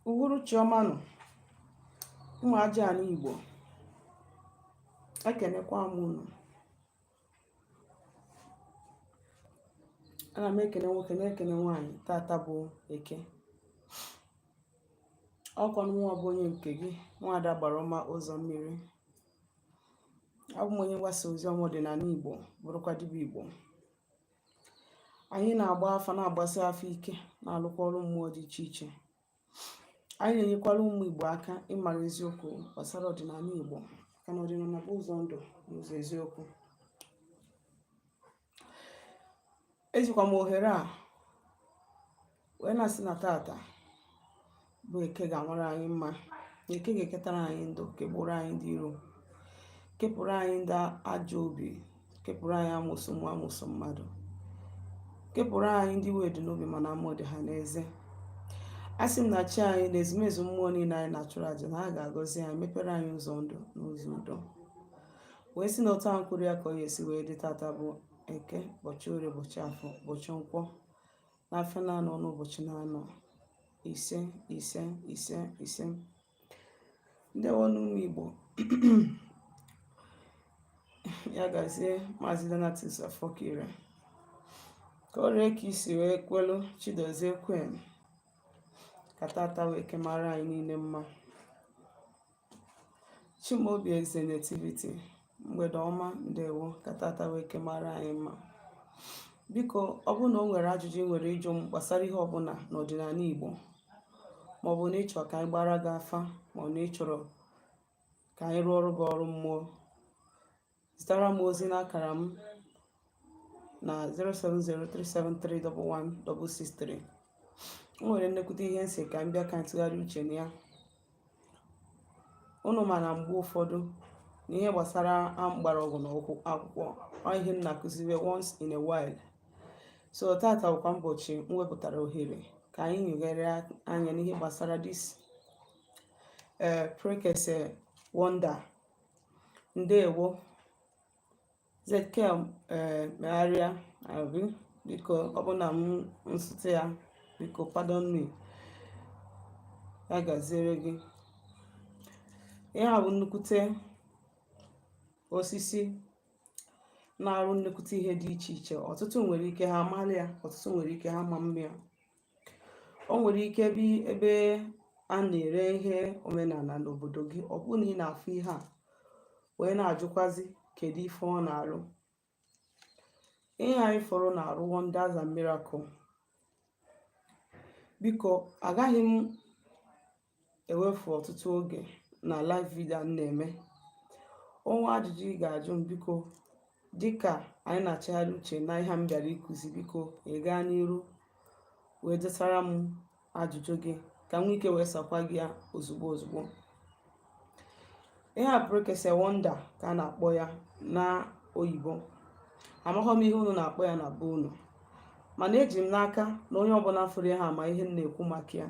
Uhuruchi ọma nọ, ụmụ aja ala Igbo, ekenekwa m unu. Ana m ekene nwoke na-ekene nwaanyị. Tata bụ Eke. Ọkwanụ nwa bụ onye nke gị, Nwaada Gbarọma Ụzọ Mmiri. Abụ m onye mgbasa ozi ọma ọdịnala Igbo, bụrụkwa dibịa Igbo. Anyị na-agba afa, na-agbasi afa ike, na-alụkwa ọrụ mmụọ dị iche iche. Anyị na-enyekwara ụmụ Igbo aka ịmara eziokwu gbasara ọdịnala Igbo, maka na ọdịnala bụ ụzọ ndụ na ụzọ eziokwu. Ejikwa m ohere a wee na-asị na tata bụ Eke ga-amara anyị mma. Eke ga-eketara anyị ndụ, kepụrụ anyị ndị iro, kepụrụ anyị ndị ajọ obi, kepụrụ anyị amụsụ mmadụ, kepụrụ anyị ndị wedu n'obi mana amụ dị ha n'eze. Asị m na chi anyị na ezumezu mmụọ niile anyị na-achụrụ aja na ha ga-agọzi anyị, mepere anyị ụzọ ndụ na ụzọ udo. Wee sị na otu ahụ kwuru ya ka ọ ga-esi wee dị. Tata bụ Eke, ụbọchị Orie, ụbọchị Afọ, ụbọchị Nkwọ, n'afọ na-anọ n'ụbọchị na-anọ ise. Ndewo n'ụmụ Igbo. Ya gazie Maazị Donatus Afọkire. Ka o ree ka isi wee kwelu Chidozie Kwen. Ka tata wee kemara anyị niile mma. Chimaobi Eze Nativity, mgbede ọma, ndewo. Ka tata wee kemara anyị mma. Biko, ọ bụrụ na o nwere ajụjụ ị nwere ịjụ m gbasara ihe ọbụla n'ọdịnala Igbo, maọbụ na ị chọrọ ka anyị gbara gị afa, maọbụ na ị chọrọ ka anyị rụọ ọrụ gị ọrụ mmụọ, zitara m ozi n'akara m na 07037311663. O nwere nnekwute ihe nsị ka m bịa ka ntụgharị uche na ya. Unu ma na mgbe ụfọdụ na ihe gbasara mgbọrọgwụ na akwụkwọ ihe m na-akụziwe once in a while. So tata bụkwa ụbọchị m wepụtara ohere ka anyị nyegharịa anya n'ihe gbasara this Prekese wonder. Ndewo Zekel megharịa abi, biko ọ bụ na m nsụtụ ya, biko pardon me. Ya gaziere gị. Ihe a bụ nnukwute osisi na-arụ nnukwute ihe dị iche iche. Ọtụtụ nwere ike ha amalị ya, ọtụtụ nwere ike ha ma mma ya. O nwere ike ebe a na-ere ihe omenala n'obodo gị, ọ bụrụ na ị na-afụ ihe a wee na-ajụkwazi kedu ife ọ na-arụ. Ihe anyị fọrọ na-arụ wonders and miracle. Biko, agaghị m ewefu ọtụtụ oge na live video m na-eme. Onwe ajụjụ ị ga-ajụ m, biko, dịka anyị na-achagharị uche na ihe m bịara ịkụzi, biko ị gaa n'iru wee dosara m ajụjụ gị ka m nwee ike wee sakwa gị ya ozugbo. Ihe a Prekese wonder ka a na-akpọ ya na oyibo. Amaghọ m ihe unu na-akpọ ya na be unu, mana eji m n'aka na onye ọbụla fụrụ ya ma ihe m na-ekwu maka ya.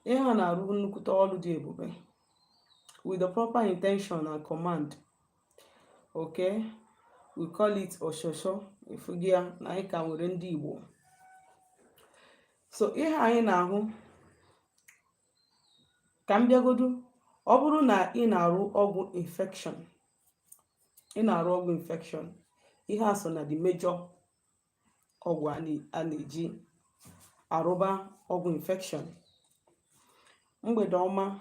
Ihe ha na-arụ nnukwute ọrụ dị ebube with the proper intention and command. Okay, we call it oshosho. Efugi ya na anyị ka nwere ndị Igbo. So ihe anyị na-ahụ, ka m bịagodu. Ọ bụrụ na ị na-arụ ọgwụ infection, ihe a so na the major ọgwụ a na-eji arụba ọgwụ infection. Mgbede ọma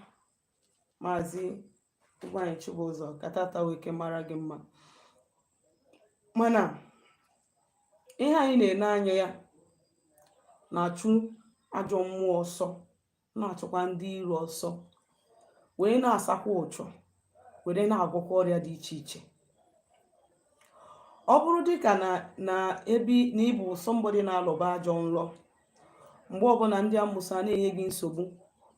Maazị Ụgbọanyị Chibụzọ. Ka tata wee kemara gị mma. Mana ihe anyị na-ene anya ya na-achụ ajọ mmụọ ọsọ, na-achụkwa ndị iro ọsọ, wee na-asakwa ụchọ, were na-agwọkwa ọrịa dị iche iche. Ọ bụrụ dịka na ịbụ somebody na-alụba ajọ nrọ, mgbe ọbụla ndị amụsụ na-enye gị nsogbu,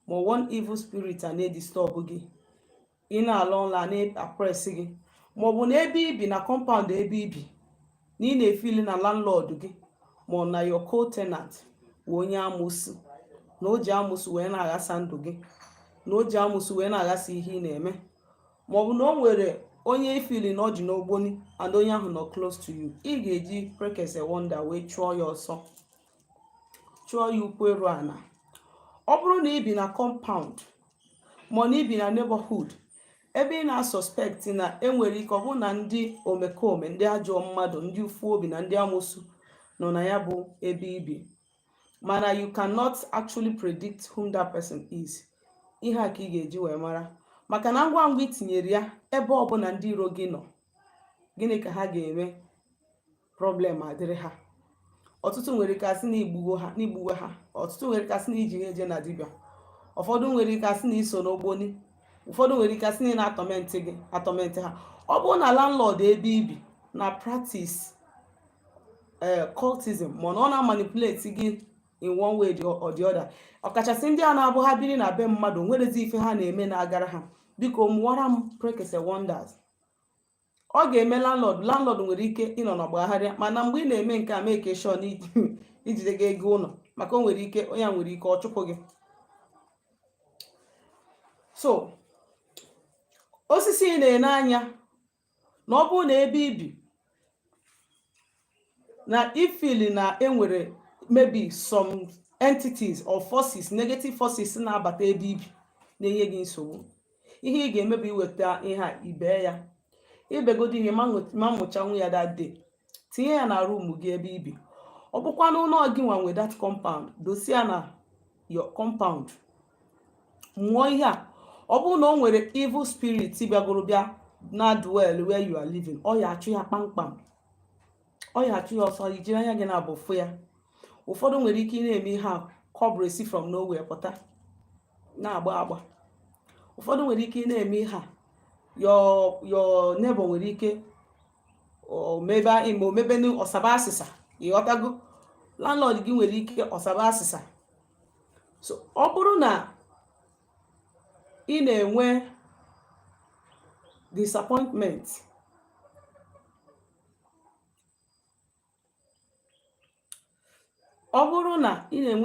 ma one evil spirit a na-edisturb gị, ị na-ala ụlọ na-apres gị, maọbụ na ebe ibi na compound ebe ibi na ị na-efili na landlord gị ma ọ na your co-tenant wee onye amụsụ, na o ji amụsụ wee na-aghasa ndụ gị, na o ji amụsụ wee na-aghasa ihe ị na-eme, maọbụ na o nwere onye ifili na ọ dị n'ogboni and onye ahụ nọ close to you, ị ga-eji Prekese wonder wee chụọ ya ọsọ, chụọ ya ukwu eru ana, ọ bụrụ na ị bi na compound ma na ị bi na neighborhood ebe ị na-suspect na enwere ike ọ bụ na ndị omekome, ndị ajọ mmadụ, ndị ufu obi na ndị amụsụ nọ na ya bụ ebe ibi, mana you cannot actually predict whom that person is. Ihe a ka ị ga-eji wee mara, maka na ngwa ngwa itinyere ya ebe ọbụla ndị iro gị nọ, gịnị ka ha ga-eme? Problem adịrị ha. Ọtụtụ nwere ike asị na igbuwe ha, ọtụtụ nwere ike asị na iji ha eje na dibịa, ụfọdụ nwere ike asị na iso n'ogboni, ụfọdụ nwere ike asị na ị na-atọmentị ha. Ọ bụrụ na landlord ebe ibi na practice cultism, ma ọ na-manipulate gị in one way or the other, ọkachasị ndị a na-abụ ha biri na be mmadụ nwerezi ife ha na-eme na-agara ha, biko mụọra m Prekese wonders. Ọ ga-eme landlord nwere ike ịnọ n'ọgbagharịa, mana mgbe ị na-eme nke a make sure na ijide gị ego ụlọ, maka onye nwere ike ọ chụpụ gị. So osisi ị na-ene anya na ọ bụrụ na ebe ibi na ifili na enwere maybe some entities or forces, negative forces na-abata ebe ibi na-enye gị nsogbu, ihe ị ga-emebi iweta ihe a ibe ya, ibegodi ihe ma mụchanwu ya that day, tinye ya na room gị ebe ibi. Ọ bụkwa n'ụlọ gị nwe that compound, dosia na your compound, mụọ ihe a. Ọ bụrụ na o nwere evil spirit bịagoro bịa na dwell where you are living, ọ ya achụ ya kpamkpam, ọ ya achụ ya ọsọ, ijiri anya gị na-abụfu ya. Ụfọdụ nwere ike ị na-eme ihe a kọbresi from nowhere pụta na-agba agba. Ụfọdụ nwere ike ị na-eme ihe a your neighbor nwere ike omebe ọsaba asịsa, ịghọtago? Landlord gị nwere ike ọsaba asịsa. So ọ bụrụ na ị na-enwe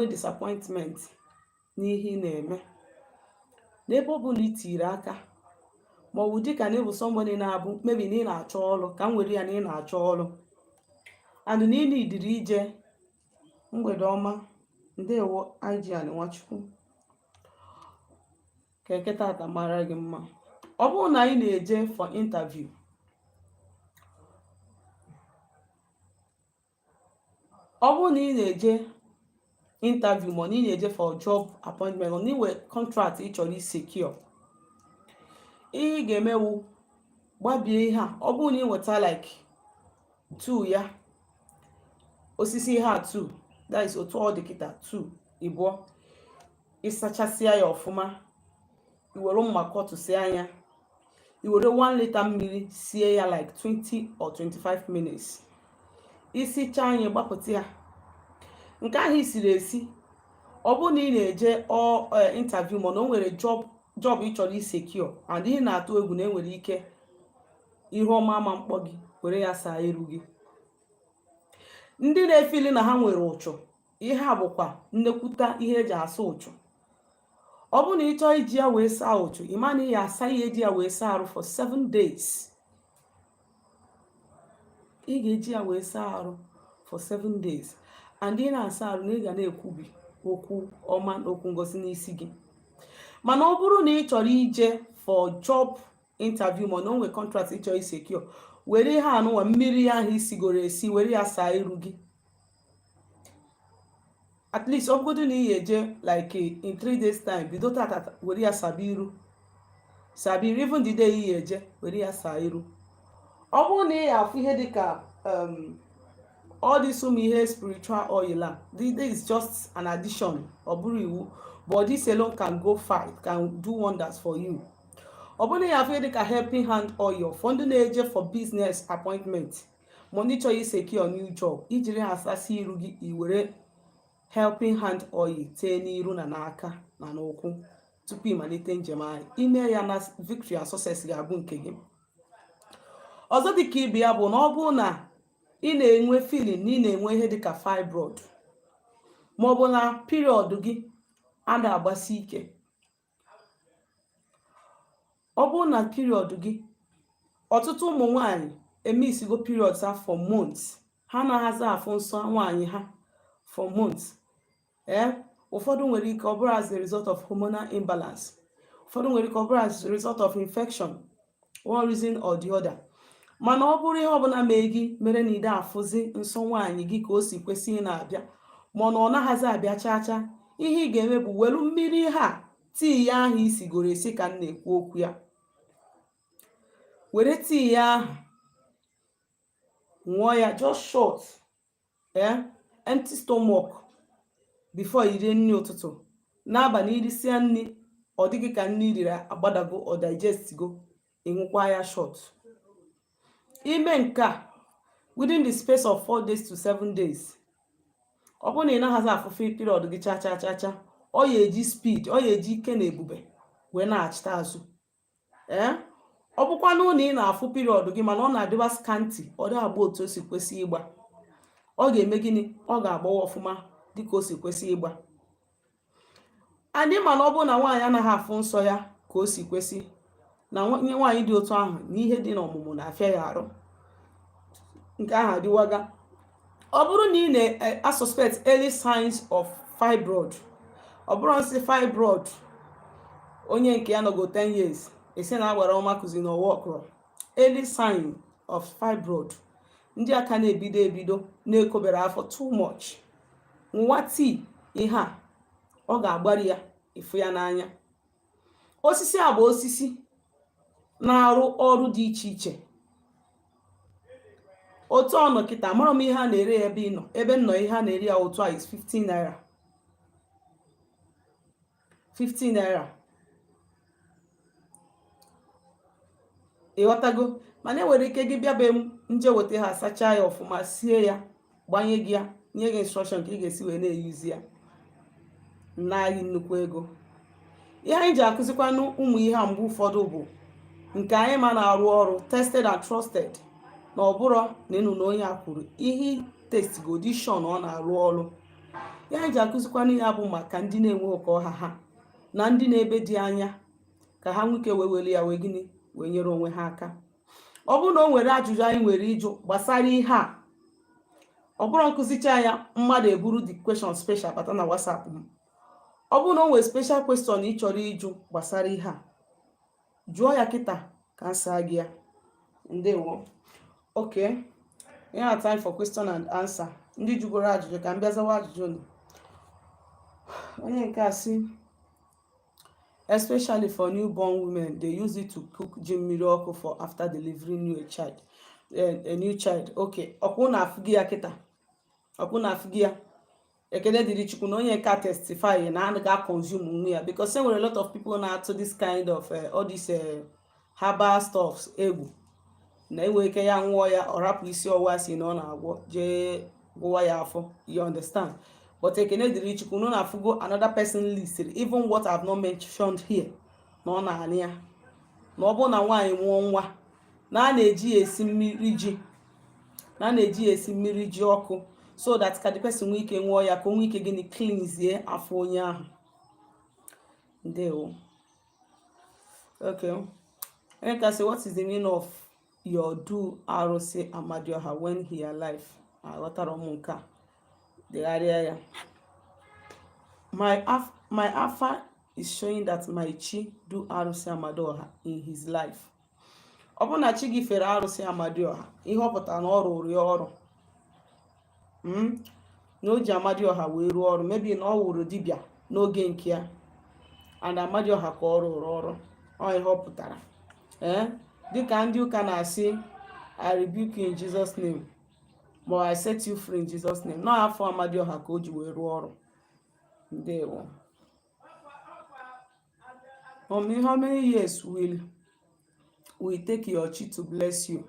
disappointment, n'ihe ị na-eme, n'ebe ọ bụla itiri aka, ma ọ bụ dịka na ịbụ somebody na-abụ maybe na ị na-achọ ọrụ, ka m were ya na ị na-achọ ọrụ and na ị na-idiri ije. Mgbede ọma, ndewo Ijian Nwachukwu, ka eketa ata mara gị mma. Ọ bụrụ na ị na-eje for interview, ọ bụrụ na ị na-eje interview ma na ị na-eje for job appointment, ma na inwe contract ị chọrọ secure, ihe ị ga-emewu gbabie ihe a. Ọ bụrụ na ị weta like 2 ya, osisi ihe a 2, that is otu ọ dị kịta 2 ịbụọ, ịsachasịa ya ọfụma, iwere mma kọtụsịa anya, iwere 1 liter mmiri sie ya like 20 or 25 minutes, isicha anya gbapụta ya. Nke ahụ isiri esi, ọ bụrụ na ị na-eje interview ma na o nwere job ị chọrọ secure and ị na-atụ egwu na enwere ike ihe ọma ama mkpọ gị, were ya saa iru gị. Ndị na-efili na ha nwere ụchụ, ihe a bụkwa nnekwuta ihe eji asa ụchụ. Ọ bụrụ na ị chọọ iji ya wee saa ụchụ, ị ma na ị ya asa ihe eji ya wee saa arụ for 7 days. Ị ga-eji ya wee saa arụ for 7 days and ị na-asa arụ na ị ga na-ekwubi okwu ọma na okwu ngosi n'isi gị. Mana ọ bụrụ na ị chọrọ ije for job interview ma na o nwere contract ị chọrọ secure, were ihe anụnwa mmiri ahụ isigoro esi were ya saa iru gị. At least ọ bụgodu na ị eje like in 3 days time, bido tata were ya sabiru, even the day ị eje were ya saa iru. Ọ bụrụ na ị afụ ihe dịka all this ihe spiritual oil, this is just an addition, ọ bụrụ iwu, but this alone can go far, it can do wonders for you. Ọ bụrụ na ya afụ ihe dịka helping hand oil, for ndị na-eje for business appointment, ma ndị chọrọ secure new job, ijiri ha asasi iru gị, iwere helping hand oil tee n'iru na n'aka na n'ụkwụ tupu ịmalite njem ahụ. Ime ya na victory and success ga-abụ nke gị. Ọzọ dịka ibe ya bụ na ọ bụrụ na ị na-enwe feeling na ị na-enwe ihe dịka fibroid, ma ọ bụ na period gị a na-agbasi ike, ọ bụrụ na period gị, ọtụtụ ụmụ nwanyị emisigo periods ha for months, ha na-ahazi afụ nsọ nwaanyị ha for months. ụfọdụ nwere ike ọ bụrụ as a result of hormonal imbalance, ụfọdụ nwere ike ọ bụrụ as a result of infection, one reason or the other. Mana ọ bụrụ ihe ọbụla mee gị mere na ide afụzi nsọ nwaanyị gị ka o si kwesị ị na-abịa, mana ọ naghịzi abịa chacha, ihe ị ga-eme bụ welu mmiri ha tii ya ahụ isigoro esi ka m na-ekwu okwu ya, were tii ya ahụ ṅụọ ya just short, empty stomach before iri nri ụtụtụ. N'abalị irisia nri ọ dịghị ka nri riri agbadago ọ digestigo, ịṅụkwa ya short. Ime nke a within the space of 4 days to 7 days, ọ bụrụ na ị naghịzi afụfe period gị cha, ọ ya eji speed, ọ ya eji ike na ebube wee na-achịta azụ. Ọ bụkwa na ị na-afụ period gị mana ọ na-adịba scanty, ọ dị agba otu o si kwesị ịgba, ọ ga-eme gịnị? Ọ ga-agbawa ọfụma dịka o si kwesị ịgba. Anyị mana ọ bụrụ na nwaanyị anaghị afụ nsọ ya ka o si kwesị, na nwaanyị dị otu ahụ na ihe dị n'ọmụmụ na-afịa ya arụ, nke ahụ adịwaga. Ọ bụrụ na ị na-suspect early signs of fibroid, ọ bụrụ nsị fibroid onye nke ya nọgo 10 years esi na agbara ọma kụzi n'ọwa ọkụrụ, early sign of fibroid, ndị aka na-ebido na-ekobere afọ too much, nwa tii ihe a ọ ga-agbari ya ịfụ ya n'anya. Osisi a bụ osisi na-arụ ọrụ dị iche iche. Otu ọnọ kịta mara m ihe a na-ere ya ebe nnọ ihe a na-ere ya otu a is 15 naira. 15 naira. Ịghọtago? Mana enwere ike gị bịa be m nje weta ha, sachaa ya ọfụma, sie ya, gbanye gị ya, nye gị instruction ka ị ga-esi wee na-eyuzi ya, na-agị nnukwu ego. Ihe anyị ji akụzikwanụ ụmụ ihe a mgbe ụfọdụ bụ nke anyị ma na-arụ ọrụ, tested and trusted, na ọ bụrụ na ịnụ na onye a kwuru ihe test godishon ọ na-arụ ọrụ. Ihe anyị ji akụzikwanụ ya bụ maka ndị na-enwe ụka ọha ha na ndị na-ebe dị anya, ka ha nwike wee were ya wee gịnị wee nyere onwe ha aka. Ọ bụrụ na o nwere ajụjụ anyị nwere ịjụ gbasara ihe a, ọ bụrụ nkụzicha ya mmadụ eburu the question special bata na WhatsApp m. Ọ bụrụ na o nwere special question ị chọrọ ịjụ gbasara ihe a, jụọ ya kịta ka nsa gị ya. Ndewo. Okay, yeah, time for question and answer. Ndị jụgoro ajụjụ ka m bịa zawa ajụjụ nụ. Onye nke a sị, especially for newborn women, they use it to cook ji mmiri ọkụ for after delivering a new child. Okay, ọkwụ na afụ gị ya kịta, ọkwụ na afụ gị ya. Ekele dịrị Chukwu na onye ka testify na a ga consume nwe ya, because there were a lot of people na to this kind of all these herbal stuffs egwu na enwe ike ya nwụọ ya ọ rapụ isi ọwa si na ọ na-agwọ jee gwụwa ya afọ, you understand. But ekele dịrị Chukwu na afụgo another person listed, even what I've not mentioned here, na ọ na-anị ya na ọ bụ na nwaanyị nwụọ nwa na a na-eji esi mmiri ji, na a na-eji esi mmiri ji ọkụ, so that ka the person nwee ike nwụọ ya ka o nwee ike gịnị cleanse afọ onye ahụ. Ndewo. Okay, I can say, what is the meaning of your do arụsị Amadioha when he alive? Aghọtara m nke a degharịa ya. My afa is showing that my chi do arụsị Amadioha in his life. Ọ bụ na chi gị fere arụsị Amadioha, ihe ọ pụtara na ọ rụrụ ya ọrụ, na o ji Amadioha wee rụọ ọrụ, maybe na ọ wụrụ dibịa n'oge nke ya, and Amadioha ka ọ rụrụ ọrụ, ọ ihe ọ pụtara. Dịka ndị ụka na-asị, I rebuke you in Jesus name, but I set you free in Jesus name. Na afọ Amadioha ka o ji wee rụọ ọrụ. Ndewo. How many years will take your chi to bless you?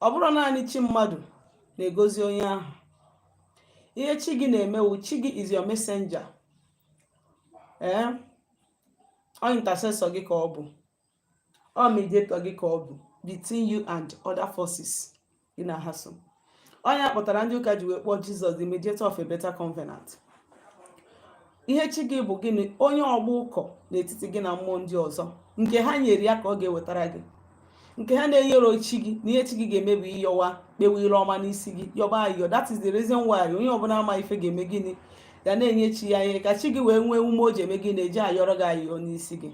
Ọ bụrụ naanị chi mmadụ na-egozi onye ahụ. Ihe chi gị na-emewu, chi gị is your messenger. Ọ intercessor gị ka ọ bụ, ọ mediator gị ka ọ bụ between you and other forces in a hassle. Onye kpọtara ndị ụka ji wee kpọọ Jesus the mediator of a better covenant. Ihe chi gị bụ gịnị? Onye ọgbọ ụkọ n'etiti gị na mmụọ ndị ọzọ, nke ha nyere ya ka ọ ga-ewetara gị. nke ha na-enyere chi gị na ihe chi gị ga-eme bụ ịyọwa kpewe ire ọma n'isi gị, yọba ayọ. That is the reason why onye ọbụla ama ife ga-eme gịnị ga na-enye chi ya ihe ka chi gị wee nwee ume o ji eme gị na-eji ayọrọ gị ayọ n'isi gị.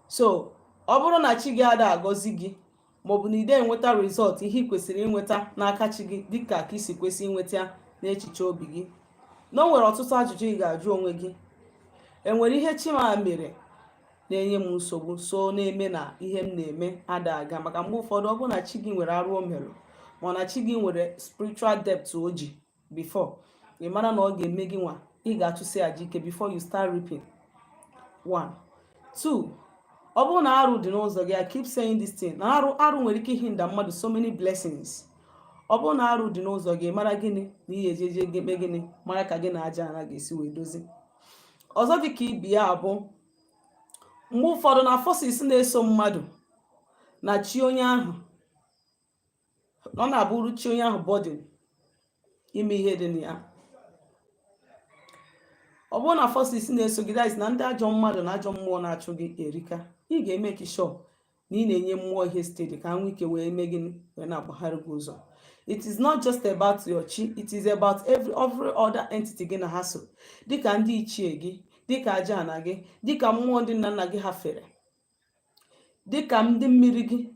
So ọ bụrụ na chi gị ada agọzi gị maọbụ na ide enweta rizọt ihe ị kwesịrị inweta n'aka chi gị dịka ka isi kwesị inweta n'echiche obi gị, na o nwere ọtụtụ ajụjụ ị ga-ajụ onwe gị. Enwere ihe chi ma mere na-enye m nsogbu so na-eme na ihe m na-eme ada aga? Maka mgbe ụfọdụ ọ bụ na chi gị nwere arụ o mere ma na chi gị nwere spiritual depth o ji before ị mara na ọ ga-eme gị nwa ị ga-achụsi aja ike before you start reaping. 1 2 ọ bụrụ na arụ dị n'ụzọ gị, I keep saying this thing, na arụ nwere ike ihinda mmadụ so many blessings. Ọ bụrụ na arụ dị n'ụzọ gị, mara gịnị na ihe ejeje eme gịnị, mara ka gị na aja ana ga-esi wee dozi. Ọzọ dị ka ibi ya bụ mgbe ụfọdụ na forces na-eso mmadụ na chi onye ahụ, ọ na-abụrụ chi onye ahụ burden ime ihe dị na ya. Ọ bụrụ na forces na-eso gị, that is na ndị ajọ mmadụ na ajọ mmụọ na-achụ gị erika, ị ga-eme sure na ị na-enye mmụọ ihe steady ka nwee ike wee mee gịnị wee na-agbagharị gị ụzọ. It is not just about your chi, it is about every other entity gị na ha so, dịka ndị ichie gị, dịka aja ana gị, dịka mmụọ ndị nna nna gị ha fere, dịka ndị mmiri gị,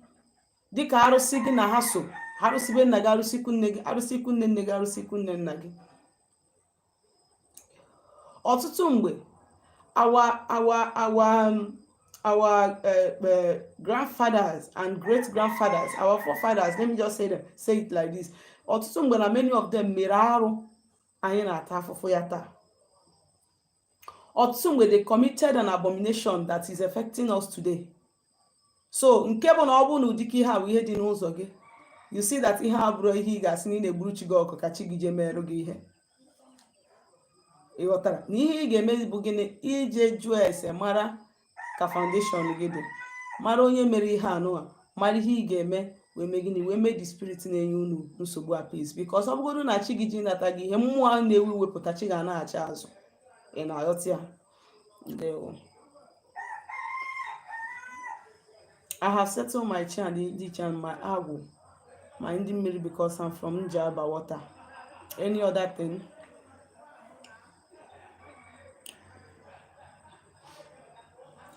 dịka arụsị gị na ha so, arụsịbe nna gị, arụsịkwu nne gị, arụsịkwu nne nne gị, arụsịkwu nne nna gị. Ọtụtụ mgbe our grandfathers and great grandfathers, our forefathers, let me just say it like this, ọtụtụ mgbe na many of them mere arụ anyị na-ata afụfụ ya taa. Ọtụtụ mgbe they committed an abomination that is affecting us today. So nke bụ na ọ bụ na ụdịka ihe a bụ ihe dị n'ụzọ gị, you see that ihe a bụrụ ihe ị ga-asị na ị na-egburu chi gị ọkụ ka chi gị jee merụ gị ihe. Ị ghọtara na ihe ị ga-eme bụ gịnị? Ije jụọ ese mara ka foundation gị dị, mara onye mere ihe anụ a, mara ihe ị ga-eme wee mee gịnị wee mee the spirit na-enye unu nsogbu a peace. Because ọ bụgodu na chi gị ji nata gị ihe, mmụọ a na-ewu wepụta chi ga na-achị azụ. Ị na-aghọta ya? Ndewo. I have settled my chi and the chi and my agwụ, my ndị mmiri, because I'm from Njaba water. Any other thing?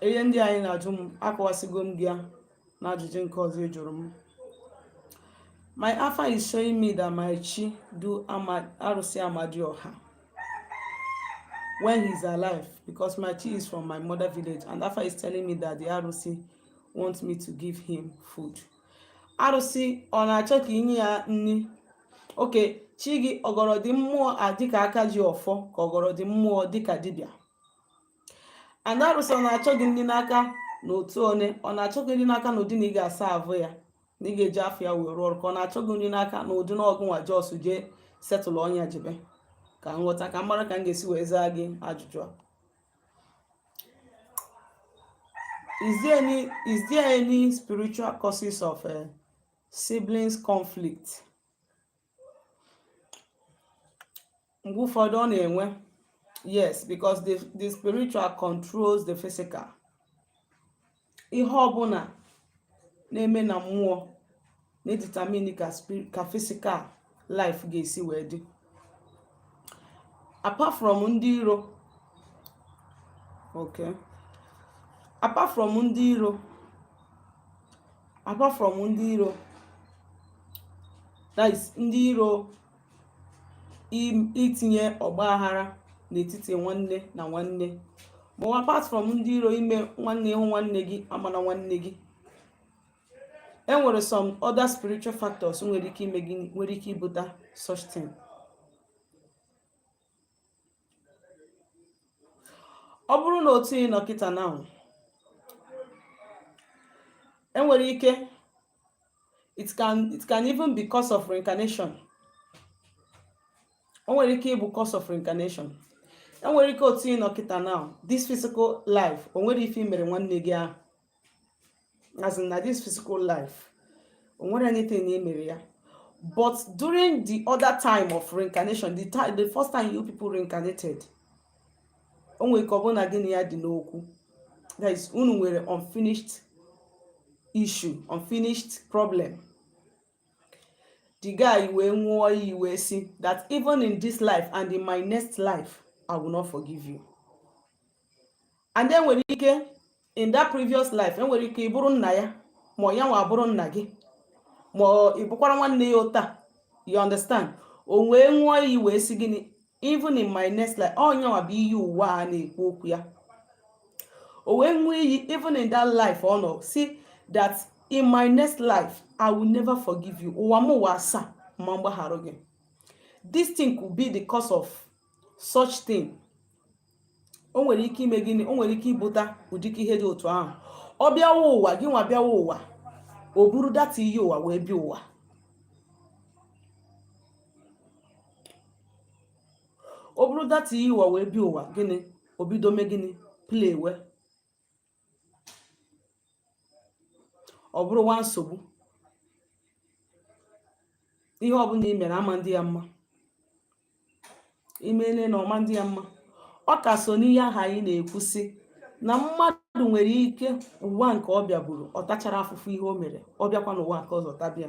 Ihe ndị anyị na-ajụ m akọwasịgo m gị na ajụjụ nke ọzọ ị jụrụ m. My alpha is showing me that my chi do arụsị Amadioha when he's alive, because my chi is from my mother village, and alpha is telling me that the arụsị wants me to give him food. Arụsị ọ na-achọ ka inye ya nri? Okay, chi gị ọgọrọdị mmụọ adịka aka ji ọfọ ka ọgọrọdị mmụọ dịka dibịa. And arụsị ọ na-achọ gị nri n'aka na otu one, ọ na-achọ gị nri n'aka na ụdị na ị ga-asa avụ ya na ị ga-eji afọ ya wee rụọ ọrụ, ka ọ na-achọ gị nri n'aka na ụdị na ọgụ nwa jos jee setụlụ ọnya jebe? Ka nghọta ka mara ka m ga-esi wee zaa gị ajụjụ a. Is there any spiritual causes of siblings conflict? Mgbe ụfọdụ ọ na-enwe. Yes, because the spiritual controls the physical. Ihe ọbụla na-eme na mmụọ na-determine ka physical life ga-esi wee dị. Apart from ndị iro, okay, apart from ndị iro, that is ndị iro itinye ọgbaghara n'etiti nwanne na nwanne, ma apart from ndị iro ime nwanne ịhụ nwanne gị amana nwanne gị, enwere some other spiritual factors nwere ike ime gị, nwere ike ibute such thing. Ọ bụrụ na otu ị nọ kịta now, enwere ike it can even be cause of reincarnation. O nwere ike ịbụ cause of reincarnation. Enwere ike otu ị nọ kịta now, this physical life, o nwere ife mere nwanne gị ahụ, as in na this physical life o nwere anything na mere ya, but during the other time of reincarnation, the first time you people reincarnated, o nwere ka ọ bụ na gị na ya dị n'okwu, that is unu nwere unfinished issue, unfinished problem. The guy wee ṅụọ iyi wee sị that even in this life and in my next life I will not forgive you. And then nwere ike in that previous life enwere ike ịbụrụ nna ya ma ya nwa abụrụ nna gị ma ị bụkwara nwanne ya ụta, you understand, o wee ṅụọ iyi wee sị gịnị, even in my next life, onye nwa bụ iyi ụwa a na-ekwu okwu ya. O wee ṅụọ iyi even in that life ọ nọ see that in my next life I will never forgive you. Ụwa m ụwa asaa ma mgbaghara gị. This thing could be the cause of such thing. O nwere ike ime gịnị, o nwere ike ibụta ụdịka ihe dị otu ahụ. Ọ bịawa ụwa, gị nwa bịawa ụwa, o buru data iyi ụwa wee bịa ụwa. O buru data iyi ụwa wee bịa ụwa, gịnị, o bido mee gịnị, play we. Ọ bụrụ nwa nsogbu. Ihe ọbụla i mere ama ndị ya mma. Imele na ọma ndị ya mma. Ọ ka so n'ihe aha anyị na-ekwusị na mmadụ nwere ike ụwa nke ọ bịaburu ọ tachara afụfụ ihe o mere, ọ bịakwa n'ụwa nke ọzọ tabịa.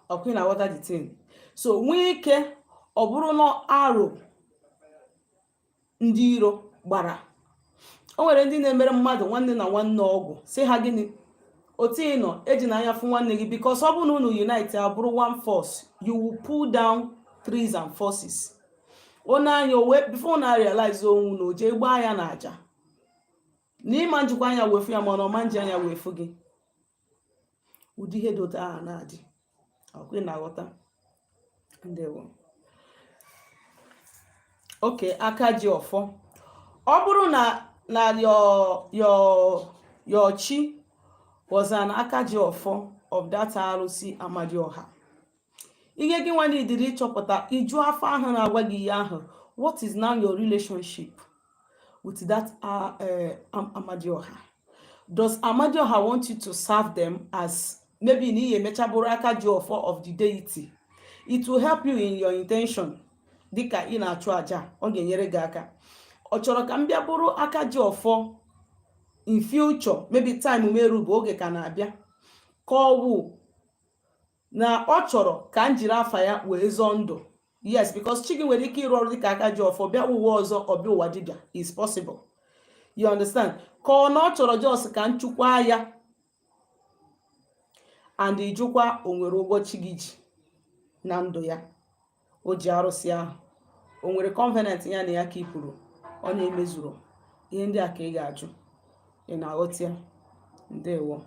Ọkwa na water the thing. So nwee ike ọ bụrụ na aro ndị iro gbara. O nwere ndị na-emere mmadụ nwanne na nwanne ọgwụ sị ha gịnị, otu ị nọ eji na anya fụ nwanne gị, because ọ bụ na unu unite abụrụ one force, you will pull down trees and forces. Onye anya owe before na realize onwu na oje gbaa ya na aja n'ịma njikwa anya wefu ya mana ọma nji anya wefu gị. Ụdị ihe dị otu ahụ na-adị. Ọkwa na aghọta. Ndewo. Okay, aka ji ọfọ. Ọ bụrụ na your chi was an aka ji ọfọ of that arụsị Amadioha. Ihe gị nwanne dịrị ịchọpụta iju afọ ahụ na-agwa gị ya ahụ, what is now your relationship with that Amadioha? Does Amadioha want you to serve them as maybe na ihe mechabụrụ aka ji ọfọ of the deity? It will help you in your intention. Dịka ị na-achụ aja, ọ ga-enyere gị aka. Ọ chọrọ ka m bịa bụrụ aka ji ọfọ in future, maybe time meru bụ oge ka na-abịa, ka ọ wụ na ọ chọrọ ka m jiri afa ya wee zọọ ndụ. Yes, because chi gị nwere ike ịrụ ọrụ dịka aka ji ọfọ bịa ụwa ọzọ ọ bịa ụwa dibịa, is possible. You understand? Ka ọ na ọ chọrọ jos ka m chụkwa ya and ijụkwa o nwere ụgwọ chi gị ji na ndụ ya o ji arụsị ahụ, o nwere covenant ya na ya ka ị pụrụ ọ na-emezuru. Ihe ndị a ka ị ga-ajụ. Ị na-aghọta ya? Ndewo.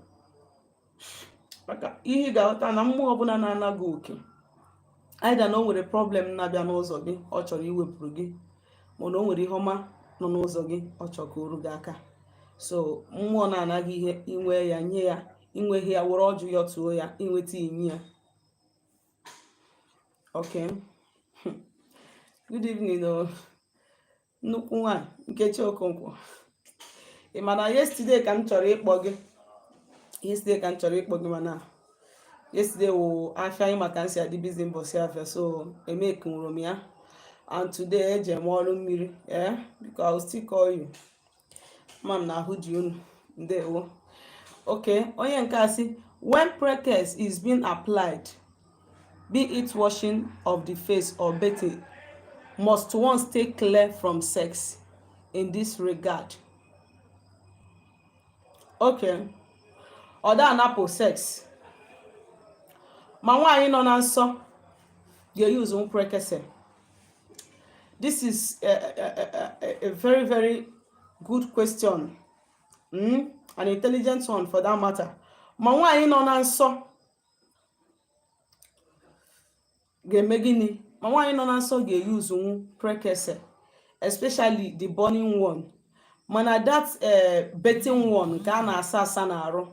Maka ihe ị ga-aghọta na mmụọ ọbụla na-anaghị oke, aịda na o nwere problem na-abịa n'ụzọ gị ọ chọrọ iwepụrụ gị, mana o nwere ihe ọma nọ n'ụzọ gị ọ chọrọ ka o ru gị aka. So mmụọ na-anaghị ihe inwe ya nye ya, inweghị ya were ọjụ ya tụọ ya, inweta inye ya. Okay. Good evening. Nnukwu nwaanyị Nkechi Okonkwo. Ị mana yesterday ka m chọrọ ịkpọ gị, mana yesterday wụ afịa anyị maka nsi adị busy mbọsị afịa, so emekenwuru m ya, and today eje m ọrụ mmiri, because I will still call you. Ma m na ahụ ji unu. Ndewo. Okay, onye nke a sị, when Prekese is being applied, be it washing of the face or bathing, must one stay clear from sex in this regard? Okay. Ọ da anapụ sex. Ma nwaanyị nọ na nsọ ga-use Prekese. This is a very, very good question. An intelligent one for that matter. Ma nwaanyị nọ na nsọ ga-eme gịnị? Ma nwaanyị nọ na nsọ ga-use Prekese, especially the burning one. Mana that bathing one nke a na-asa asa na arụ,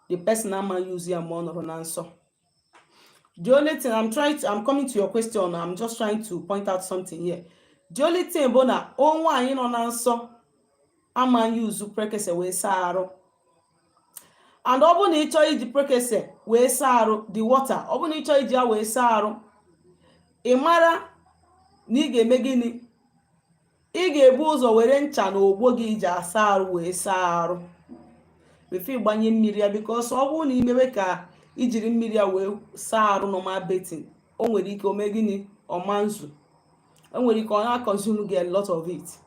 the person ama use ya ma ọ nọrọ na nsọ. The only thing I'm coming to your question, I'm just trying to point out something here. The only thing bụ na nwaanyị nọ na nsọ ama use Prekese wee saa arụ. And ọ bụ na ị chọọ iji Prekese wee saa arụ, the water, ọ bụ na ị chọọ iji ya wee saa arụ, ị mara na ị ga-eme gịnị? Ị ga-ebu ụzọ were ncha na ogbo gị iji asa arụ wee saa arụ. before ịgbanye mmiri ya, because ọ bụrụ na imewe ka ijiri mmiri ya wee saa arụ normal bathing, o nwere ike ome gịnị ọma nzu, o nwere ike ọ na-consume gị a lot of it.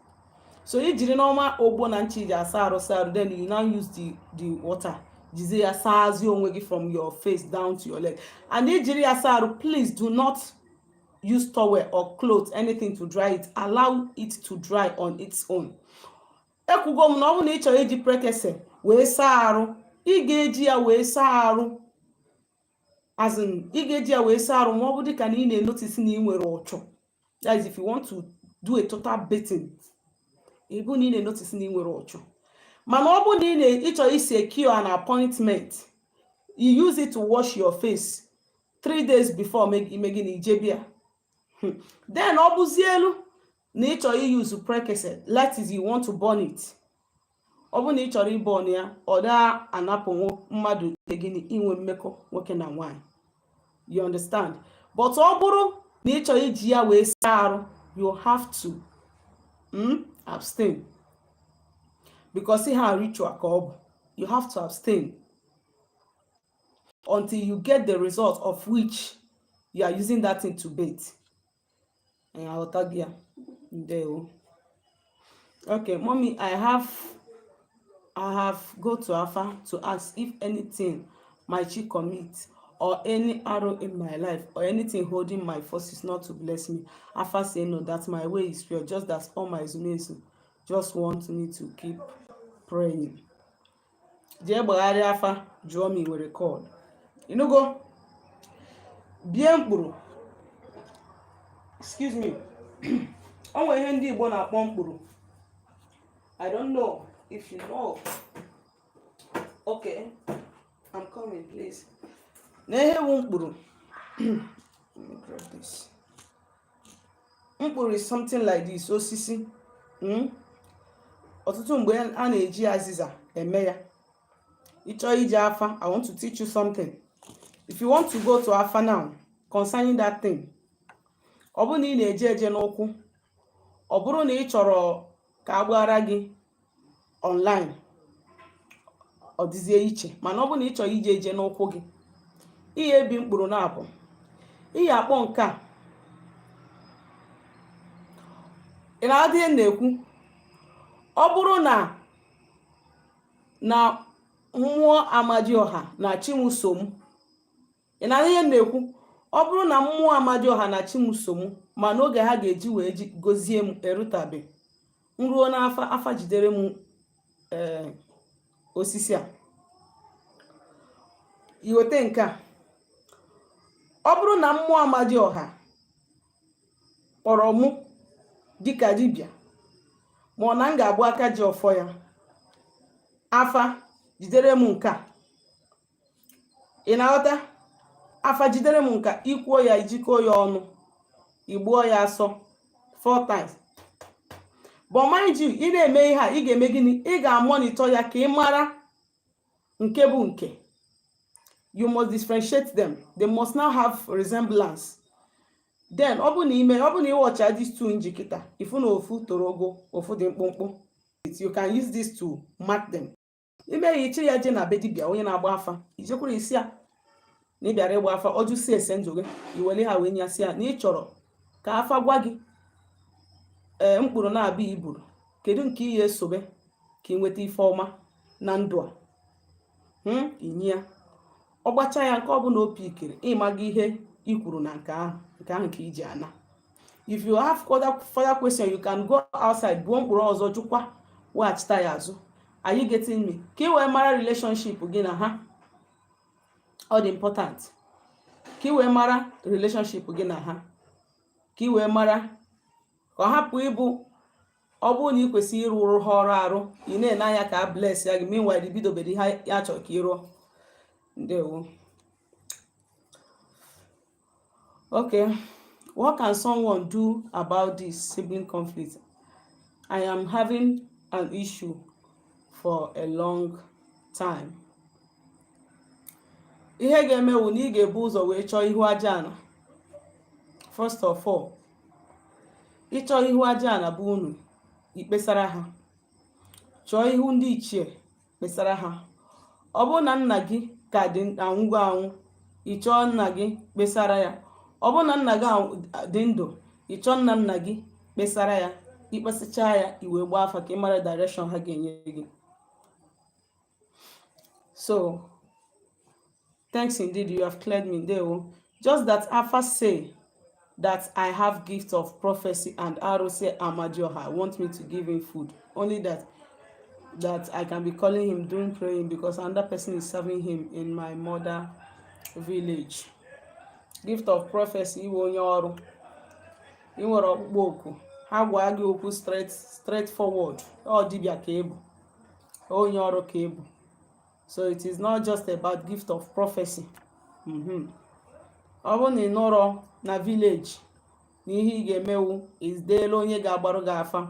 So ijiri n'ọma ogbo na ncha iji asa arụ saa arụ, then you now use the water jizie ya saazie onwe gị from your face down to your leg. And ijiri ya saa arụ, please do not use towel or cloth, anything to dry it. Allow it to dry on its own. Ekwugo m na ọ bụ na ị chọrọ iji Prekese wee saa arụ, ị ga-eji ya wee saa arụ, as in ị ga-eji ya wee saa arụ ma ọ bụ dịka na ị na-enotice na ị nwere ọchụ. That is if you want to do a total bathing, ịbụ na ị na-enotice na ị nwere ọchụ. Mana ọ bụ na ị chọrọ ị secure an appointment, you use it to wash your face 3 days before ime gị na ijebia. Then ọ bụzie elu na ị chọrọ i use Prekese, that is you want to burn it. Ọ bụ na ị chọrọ ịbọn ya, ọ da anapụ mmadụ gịnị inwe mmekọ nwoke na nwaanyị. You understand? But ọ bụrụ na ị chọrọ iji ya wee saa arụ, you have to abstain, because ihe a ritual ka ọ bụ. You have to abstain until you get the result of which you are using that thing to bathe. And I'll tag you there. Okay, mommy, I have go to Alpha to ask if anything my chick commit or any arrow in my life or anything holding my forces not to bless me. Alpha say no, that my way is pure, just that all my zumezu just want me to keep praying. Jee gbagharị afa jụọ m iwere call. Inugo bie mkpụrụ, excuse me, o nwere ihe ndị Igbo na-akpọ mkpụrụ. I don't know if you know. Okay, I'm coming, please. Na ihe bụ mkpụrụ. Let me grab this. Mkpụrụ is something like this, osisi. Ọtụtụ mgbe a na-eji azịza eme ya. Ịchọ ije afa, I want to teach you something. If you want to go to afa now concerning that thing, ọ bụrụ na ị na-eje eje n'ụkwụ, ọ bụrụ na ị chọrọ ka agbara gị online, ọ dịzie iche. Mana ọ bụrụ na ị chọrọ ije eje n'ụkwụ gị, ihe ebi mkpụrụ na-abụ, ihe akpọ nke a. Ị na-adị na-ekwu, ọ bụrụ na mmụọ Amadioha na Chimusom, ị na ihe na-ekwu, ọ bụrụ na mmụọ Amadioha na Chimusom ma n'oge ha ga-eji wee gozie m erutabe, nruo n'afa afa jidere m osisi a, iweta nke a. Ọ bụrụ na mmụọ Amadioha kpọrọ mụ dịka dibịa, ma ọ na m ga-abụ aka ji ọfọ ya, afa jidere m nke a. Ị na-aghọta? Afa jidere m nke a, ikwuo ya, ijikọọ ya ọnụ, igbuo ya asọ 4 times. But mind you, ị na-eme ihe a, ị ga-eme gịnị? Ị ga-amonitor ya ka ị mara nke bụ nke. You must differentiate them. They must now have resemblance. Then ọ bụ na ịwọcha these two njikita, ifu na ofu toro ogo, ofu dị mkpụmkpụ, you can use this to mark them. Ime ya iche ya je na be dibịa onye na-agba afa, ijekwuru isi ya na ị bịara ịgba afa, ọjụ si ese ndụ gị, iwele ha wee nyasị ya na ị chọrọ ka afa gwa gị mkpụrụ na-abịa iburu, kedu nke ị ya esobe ka ị nweta ife ọma na ndụ a. Inye ya ọ gbacha ya nke ọ bụ na opi ikere, ịmaga ihe i kwuru na nke ahụ ka iji ana. If you have further question, you can go outside, buo mkpụrụ ọzọ, jụkwa, weghachita ya azụ. Are you getting me? Ka ị wee mara relationship gị na ha, ọ dị important. Ka ị wee mara relationship gị na ha, ka ị wee mara ka ọ hapụ ịbụ ọ bụrụ na ị kwesịrị ịrụ ha ọrụ arụ, ị na-ene anya ka a bless ya gị, meanwhile bidobere ha ya chọrọ ka ị rụọ. Ndewo. Okay, what can someone do about this sibling conflict? I am having an issue for a long time. Ihe ga-emewu na ị ga-ebu ụzọ wee chọọ ihu aja ana. First of all, ịchọ ihu aja ana bụ unu ikpesara ha. Chọọ ihu ndị ichie kpesara ha. ọ bụrụ na nna gị ka dị anwụgo anwụ, ị chọọ nna gị kpesara ya. Ọ bụrụ na nna gị dị ndụ, ị chọọ nna gị kpesara ya. Ikpesachaa ya, i wee gbaa afa ka ị mara direction ha ga-enye gị. So thanks indeed, you have cleared me. Ndewo. Just that Afa say that I have gift of prophecy, and Arose Amadioha want me to give him food. Only that I can be calling him during praying, because another person is serving him in my mother village. Gift of prophecy, iwe onye ọrụ. Ị nwere ọkpụkpọ oku, ha gwa gị okwu straight forward. Ọ dibịa ka ebu, onye ọrụ ka ebu. So it is not just about gift of prophecy. Ọ bụrụ na ị nọrọ na village na ihe ị ga-emewu izdeela onye ga-agbarụ gị afa,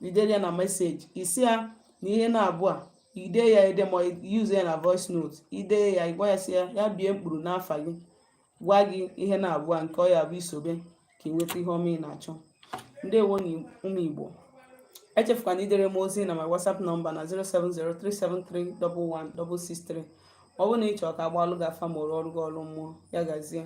idere ya na message, isi ya na ihe na-abụ a, ide ya ede ma use ya na voice note, ide ya ịgwa ya si ya bie mkpụrụ n'afa gị, gwa gị ihe na-abụ a, nke ọ ya bụ isobe ka ị nweta ihe ọma ị na-achọ. Ndewo na ụmụ Igbo. Echefukwana idere m ozi na my WhatsApp nọmba na 07037311663. Ọ bụrụ na ị chọrọ ka agbalụ gị afa ma ọrụ gị ọrụ mmụọ, ya gazie.